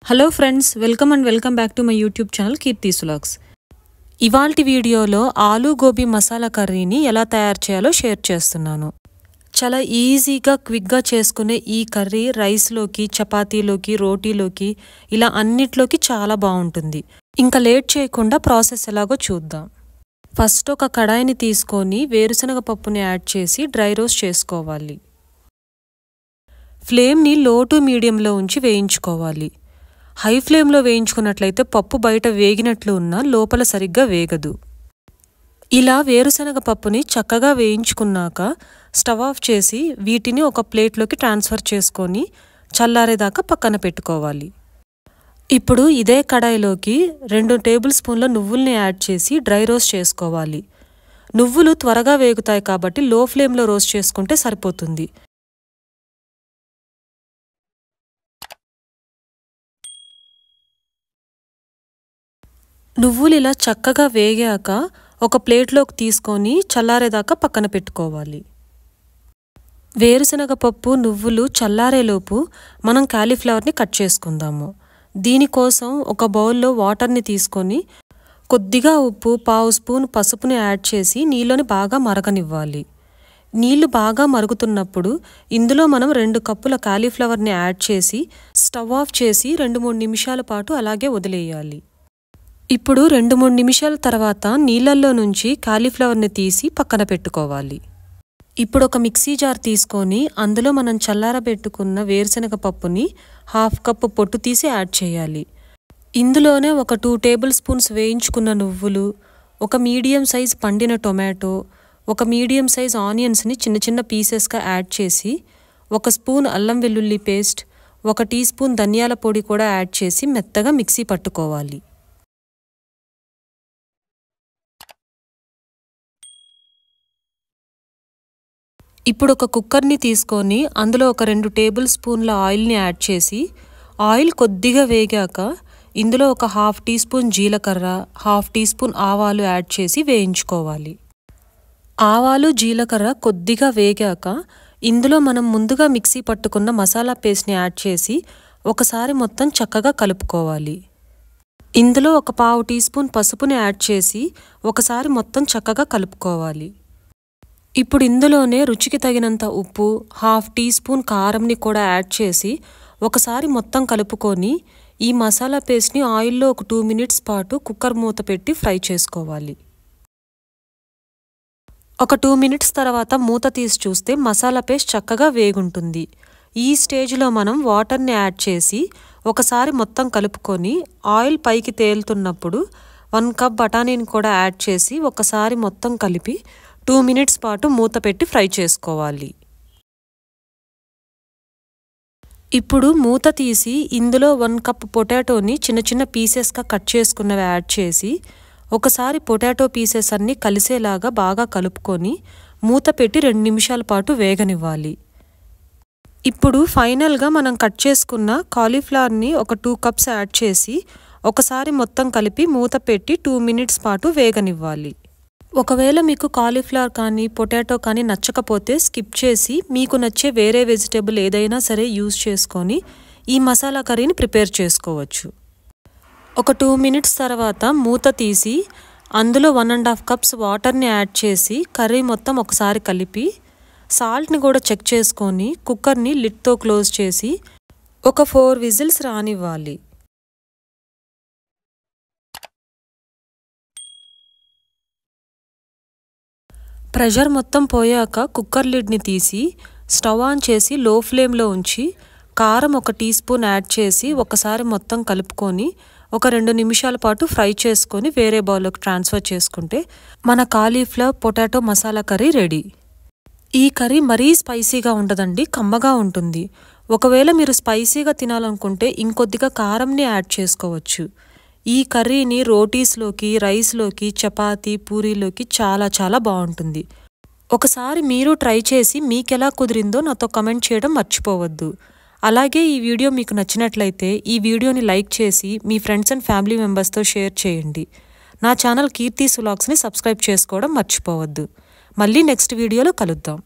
Hello friends, welcome back to my YouTube channel Keerthi's vlogs. ఇవాల్టి వీడియోలో ఆలూ గోబీ మసాలా కర్రీని ఎలా తయారు చేయాలో షేర్ చేస్తున్నాను. చాలా ఈజీగా క్విక్గా చేసుకునే ఈ కర్రీ రైస్లోకి, చపాతీలోకి, రోటీలోకి ఇలా అన్నిట్లోకి చాలా బాగుంటుంది. ఇంకా లేట్ చేయకుండా ప్రాసెస్ ఎలాగో చూద్దాం. ఫస్ట్ ఒక కడాయిని తీసుకొని వేరుశనగ పప్పుని యాడ్ చేసి డ్రై రోస్ట్ చేసుకోవాలి. ఫ్లేమ్ని లో టు మీడియంలో ఉంచి వేయించుకోవాలి. హై ఫ్లేమ్లో వేయించుకున్నట్లయితే పప్పు బయట వేగినట్లు ఉన్నా లోపల సరిగ్గా వేగదు. ఇలా వేరుశనగ పప్పుని చక్కగా వేయించుకున్నాక స్టవ్ ఆఫ్ చేసి వీటిని ఒక ప్లేట్లోకి ట్రాన్స్ఫర్ చేసుకొని చల్లారేదాకా పక్కన పెట్టుకోవాలి. ఇప్పుడు ఇదే కడాయిలోకి 2 టేబుల్ స్పూన్ల నువ్వుల్ని యాడ్ చేసి డ్రై రోస్ట్ చేసుకోవాలి. నువ్వులు త్వరగా వేగుతాయి కాబట్టి లో ఫ్లేమ్లో రోస్ట్ చేసుకుంటే సరిపోతుంది. నువ్వులు ఇలా చక్కగా వేగాక ఒక ప్లేట్లోకి తీసుకొని చల్లారేదాకా పక్కన పెట్టుకోవాలి. వేరుశనగ పప్పు, నువ్వులు చల్లారేలోపు మనం కాలీఫ్లవర్ని కట్ చేసుకుందాము. దీనికోసం ఒక బౌల్లో వాటర్ని తీసుకొని కొద్దిగా ఉప్పు, 1/2 స్పూన్ పసుపుని యాడ్ చేసి నీళ్ళని బాగా మరగనివ్వాలి. నీళ్లు బాగా మరుగుతున్నప్పుడు ఇందులో మనం 2 కప్పుల కాలీఫ్లవర్ని యాడ్ చేసి స్టవ్ ఆఫ్ చేసి 2-3 నిమిషాల పాటు అలాగే వదిలేయాలి. ఇప్పుడు 2-3 నిమిషాల తర్వాత నీళ్ళల్లో నుంచి కాలీఫ్లవర్ని తీసి పక్కన పెట్టుకోవాలి. ఇప్పుడు ఒక మిక్సీ జార్ తీసుకొని అందులో మనం చల్లారబెట్టుకున్న వేరుశనగ పప్పుని 1/2 కప్పు పొట్టు తీసి యాడ్ చేయాలి. ఇందులోనే ఒక 2 టేబుల్ స్పూన్స్ వేయించుకున్న నువ్వులు, ఒక మీడియం సైజ్ పండిన టొమాటో, ఒక మీడియం సైజ్ ఆనియన్స్ని చిన్న చిన్న పీసెస్గా యాడ్ చేసి 1 స్పూన్ అల్లం వెల్లుల్లి పేస్ట్, 1 టీ స్పూన్ ధనియాల పొడి కూడా యాడ్ చేసి మెత్తగా మిక్సీ పట్టుకోవాలి. ఇప్పుడు ఒక కుక్కర్ని తీసుకొని అందులో ఒక 2 టేబుల్ స్పూన్ల ఆయిల్ని యాడ్ చేసి ఆయిల్ కొద్దిగా వేగాక ఇందులో ఒక 1/2 టీ స్పూన్ జీలకర్ర, 1/2 టీ స్పూన్ ఆవాలు యాడ్ చేసి వేయించుకోవాలి. ఆవాలు, జీలకర్ర కొద్దిగా వేగాక ఇందులో మనం ముందుగా మిక్సీ పట్టుకున్న మసాలా పేస్ట్ని యాడ్ చేసి ఒకసారి మొత్తం చక్కగా కలుపుకోవాలి. ఇందులో ఒక 1/2 టీ స్పూన్ పసుపుని యాడ్ చేసి ఒకసారి మొత్తం చక్కగా కలుపుకోవాలి. ఇప్పుడు ఇందులోనే రుచికి తగినంత ఉప్పు, 1/2 టీ స్పూన్ కారంని కూడా యాడ్ చేసి ఒకసారి మొత్తం కలుపుకొని ఈ మసాలా పేస్ట్ని ఆయిల్లో ఒక 2 మినిట్స్ పాటు కుక్కర్ మూత పెట్టి ఫ్రై చేసుకోవాలి. ఒక 2 మినిట్స్ తర్వాత మూత తీసి చూస్తే మసాలా పేస్ట్ చక్కగా వేగుంటుంది. ఈ స్టేజ్లో మనం వాటర్ని యాడ్ చేసి ఒకసారి మొత్తం కలుపుకొని ఆయిల్ పైకి తేలుతున్నప్పుడు 1 కప్ బఠానీని కూడా యాడ్ చేసి ఒకసారి మొత్తం కలిపి 2 మినిట్స్ పాటు మూత పెట్టి ఫ్రై చేసుకోవాలి. ఇప్పుడు మూత తీసి ఇందులో 1 కప్ పొటాటోని చిన్న చిన్న పీసెస్గా కట్ చేసుకున్నవి యాడ్ చేసి ఒకసారి పొటాటో పీసెస్ అన్నీ కలిసేలాగా బాగా కలుపుకొని మూత పెట్టి 2 నిమిషాల పాటు వేగనివ్వాలి. ఇప్పుడు ఫైనల్గా మనం కట్ చేసుకున్న కాలీఫ్లవర్ని ఒక 2 కప్స్ యాడ్ చేసి ఒకసారి మొత్తం కలిపి మూత పెట్టి 2 మినిట్స్ పాటు వేగనివ్వాలి. ఒకవేళ మీకు కాలీఫ్లవర్ కానీ పొటాటో కానీ నచ్చకపోతే స్కిప్ చేసి మీకు నచ్చే వేరే వెజిటేబుల్ ఏదైనా సరే యూజ్ చేసుకొని ఈ మసాలా కర్రీని ప్రిపేర్ చేసుకోవచ్చు. ఒక 2 మినిట్స్ తర్వాత మూత తీసి అందులో 1.5 కప్స్ వాటర్ని యాడ్ చేసి కర్రీ మొత్తం ఒకసారి కలిపి సాల్ట్ని కూడా చెక్ చేసుకొని కుక్కర్ని లిడ్తో క్లోజ్ చేసి ఒక 4 విజిల్స్ రానివ్వాలి. ప్రెషర్ మొత్తం పోయాక కుక్కర్ లిడ్ని తీసి స్టవ్ ఆన్ చేసి లో ఫ్లేమ్లో ఉంచి కారం 1 టీ స్పూన్ యాడ్ చేసి ఒకసారి మొత్తం కలుపుకొని ఒక 2 నిమిషాల పాటు ఫ్రై చేసుకొని వేరే బౌల్లోకి ట్రాన్స్ఫర్ చేసుకుంటే మన cauliflower potato masala curry ready. ఈ కర్రీ మరీ స్పైసీగా ఉండదండి, కమ్మగా ఉంటుంది. ఒకవేళ మీరు స్పైసీగా తినాలనుకుంటే ఇంకొద్దిగా కారంని యాడ్ చేసుకోవచ్చు. ఈ కర్రీని రోటీస్లోకి, రైస్లోకి, చపాతీ, పూరీలోకి చాలా చాలా బాగుంటుంది. ఒకసారి మీరు ట్రై చేసి మీకెలా కుదిరిందో నాతో కమెంట్ చేయడం మర్చిపోవద్దు. అలాగే ఈ వీడియో మీకు నచ్చినట్లయితే ఈ వీడియోని లైక్ చేసి మీ ఫ్రెండ్స్ అండ్ ఫ్యామిలీ మెంబర్స్తో షేర్ చేయండి. నా ఛానల్ కీర్తీస్ వ్లాగ్స్ని సబ్స్క్రైబ్ చేసుకోవడం మర్చిపోవద్దు. మళ్ళీ నెక్స్ట్ వీడియోలో కలుద్దాం.